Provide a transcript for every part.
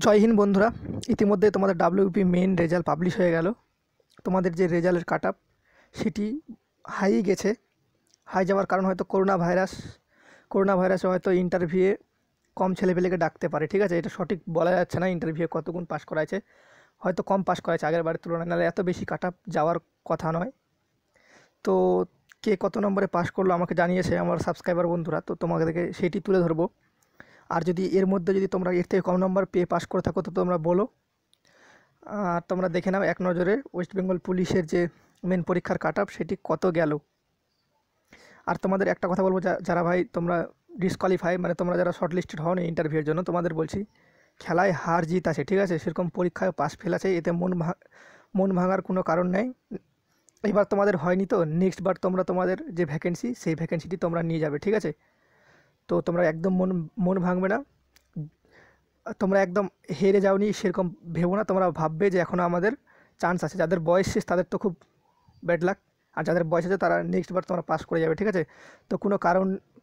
জয় হিন্দ বন্ধুরা। ইতিমধ্যে তোমাদের ডাব্লিউপি মেন রেজাল্ট পাবলিশ হয়ে গেল। তোমাদের যে রেজাল্টের কাট আপ সেটি হাই গেছে। হাই যাওয়ার কারণ হয়তো করোনা ভাইরাসে হয়তো ইন্টারভিউয়ে কম ছেলেপেলেকে ডাকতে পারে, ঠিক আছে। এটা সঠিক বলা যাচ্ছে না ইন্টারভিউয়ে কত গুণ পাস করাইছে, হয়তো কম পাস করাইছে আগের বারের তুলনায়, নাহলে এত বেশি কাট আপ যাওয়ার কথা নয়। তো কে কত নম্বরে পাস করলো আমাকে জানিয়েছে আমার সাবস্ক্রাইবার বন্ধুরা, তো তোমাদেরকে সেটি তুলে ধরবো। আর যদি এর মধ্যে যদি তোমরা এর থেকে কম নম্বর পেয়ে পাস করে থাকো তো তোমরা বলো। আর তোমরা দেখে নাও এক নজরে ওয়েস্ট বেঙ্গল পুলিশের যে মেন পরীক্ষার কাট আপ সেটি কত গেল। আর তোমাদের একটা কথা বলবো, যারা ভাই তোমরা ডিসকোয়ালিফাই, মানে তোমরা যারা শর্ট লিস্টেড হও না ইন্টারভিউয়ের জন্য, তোমাদের বলছি খেলায় হার জিত আছে, ঠিক আছে। সেরকম পরীক্ষায় পাস ফেল আছে, এতে মন ভাঙার কোনো কারণ নেই। এবার তোমাদের হয়নি তো নেক্সট বার তোমরা তোমাদের যে ভ্যাকেন্সি সেই ভ্যাকেন্সিটি তোমরা নিয়ে যাবে, ঠিক আছে। তো তোমরা একদম মন ভাঙবে না, তোমরা একদম হেরে যাওনি সেরকম ভেবো না। তোমরা ভাববে যে এখনও আমাদের চান্স আছে। যাদের বয়স শেষ তাদের তো খুব ব্যাড লাক, আর যাদের বয়স আছে তারা নেক্সট বার তোমরা পাস করে যাবে, ঠিক আছে। তো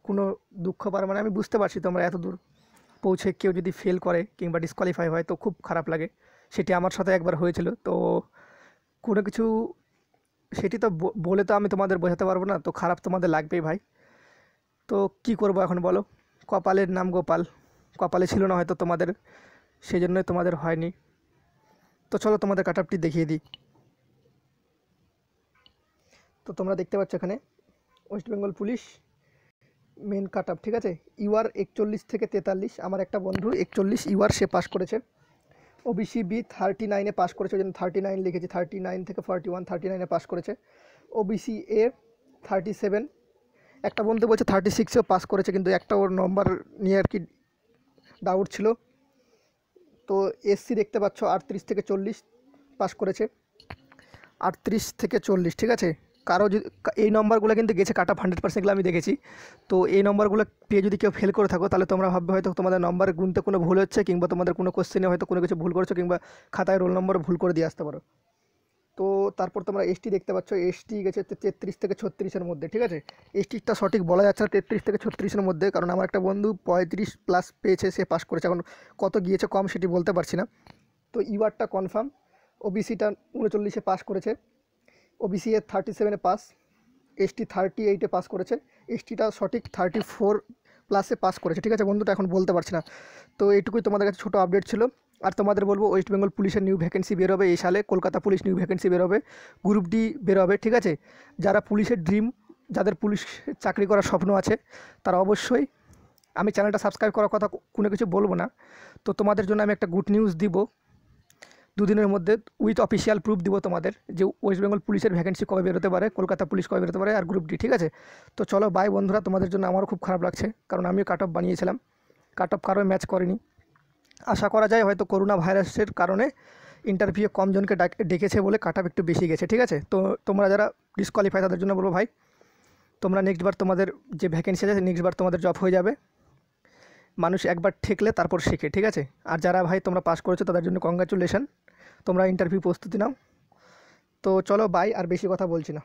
কোনো দুঃখ পার, মানে আমি বুঝতে পারছি তোমরা এত দূর পৌঁছে কেউ যদি ফেল করে কিংবা ডিসকোয়ালিফাই হয় তো খুব খারাপ লাগে। সেটি আমার সাথে একবার হয়েছিল। তো কোনো কিছু সেটি তো বলে তো আমি তোমাদের বোঝাতে পারবো না, তো খারাপ তোমাদের লাগবেই ভাই। তো কি করব এখন বলো, কপালের নাম গোপাল, কপালে ছিল না হয়তো তোমাদের, সেই জন্যই তোমাদের হয়নি। তো চলো তোমাদের কাট আপটি দেখিয়ে দিই। তো তোমরা দেখতে পাচ্ছ এখানে ওয়েস্ট বেঙ্গল পুলিশ মেন কাট আপ, ঠিক আছে। ইউআর 41 থেকে 43, আমার একটা বন্ধু 41 ইউআর সে পাস করেছে। ওবিসি বি 39-এ পাস করেছে, ওই জন্য 39 লিখেছি, 39 থেকে 41, 39-এ পাস করেছে। ওবিসি এ 37, একটা বন্ধু বলছে 36-এও পাস করেছে, কিন্তু একটা ওর নম্বর নিয়ে আর কি ডাউট ছিল। তো এসসি দেখতে পাচ্ছ 38 থেকে 40 পাস করেছে, 38 থেকে 40, ঠিক আছে। কারো যদি এই নম্বরগুলো কিন্তু গেছে কাট আপ 100%, আমি দেখেছি। তো এই নম্বরগুলো পেয়ে যদি কেউ ফেল করে থাকো তাহলে তোমরা ভাববে হয়তো তোমাদের নম্বর গুনতে কোনো ভুল হচ্ছে, কিংবা তোমাদের কোনো কোশ্চেনে হয়তো কোনো কিছু ভুল করেছো, কিংবা খাতায় রোল নম্বর ভুল করে দিয়ে আসতে পারো। তো তারপর তোমরা এসটি দেখতে পাচ্ছ, এসটি গেছে 33 থেকে 36-এর মধ্যে, ঠিক আছে। এসটিটা সঠিক বলা যাচ্ছে না 33 থেকে 36-এর মধ্যে, কারণ আমার একটা বন্ধু 35+ পেয়েছে, সে পাস করেছে। এখন কত গিয়েছে কম সেটি বলতে পারছি না। তো ইউআরটা কনফার্ম। ওবিসিটা 39-এ পাস করেছে, ওবিসি এর 37-এ পাস, এসটি 38-এ পাস করেছে, এসটিটা সঠিক 34+ পাস করেছে, ঠিক আছে। বন্ধুটা এখন বলতে পারছি না। তো এইটুকুই তোমাদের কাছে ছোটো আপডেট ছিল। আর তোমাদের বলবো ওয়েস্ট বেঙ্গল পুলিশের নিউ ভ্যাকেন্সি বেরোবে এই সালে, কলকাতা পুলিশ নিউ ভ্যাকেন্সি বেরোবে, গ্রুপ ডি বেরোবে, ঠিক আছে। যারা পুলিশের ড্রিম, যাদের পুলিশ চাকরি করার স্বপ্ন আছে, তারা অবশ্যই, আমি চ্যানেলটা সাবস্ক্রাইব করার কথা কোনো কিছু বলবো না, তো তোমাদের জন্য আমি একটা গুড নিউজ দিব। দুদিনের মধ্যে উইথ অফিসিয়াল প্রুফ দিব তোমাদের যে ওয়েস্ট বেঙ্গল পুলিশের ভ্যাকেন্সি কবে বেরোতে পারে, কলকাতা পুলিশ কবে বেরোতে পারে, আর গ্রুপ ডি, ঠিক আছে। তো চলো বাই বন্ধুরা, তোমাদের জন্য আমারও খুব খারাপ লাগছে, কারণ আমিও কাট অফ বানিয়েছিলাম, কাট অফ কারো ম্যাচ করেনি। আশা করা যায় হয়তো করোনা ভাইরাসের কারণে ইন্টারভিউ কম জনকে ডেকেছে বলে কাট অফ একটু বেশি গেছে, ঠিক আছে। তো তোমরা যারা ডিসকোয়ালিফাই তাদের জন্য বলবো ভাই, তোমরা নেক্সট বার তোমাদের যে ভ্যাকেন্সি আছে নেক্সট বার তোমাদের জব হয়ে যাবে। মানুষ একবার ঠেকলে তারপর শেখে, ঠিক আছে। আর যারা ভাই তোমরা পাস করেছো তাদের জন্য কংগ্রাচুলেশন, তোমরা ইন্টারভিউ প্রস্তুতি নাও। তো চলো বাই, আর বেশি কথা বলছি না।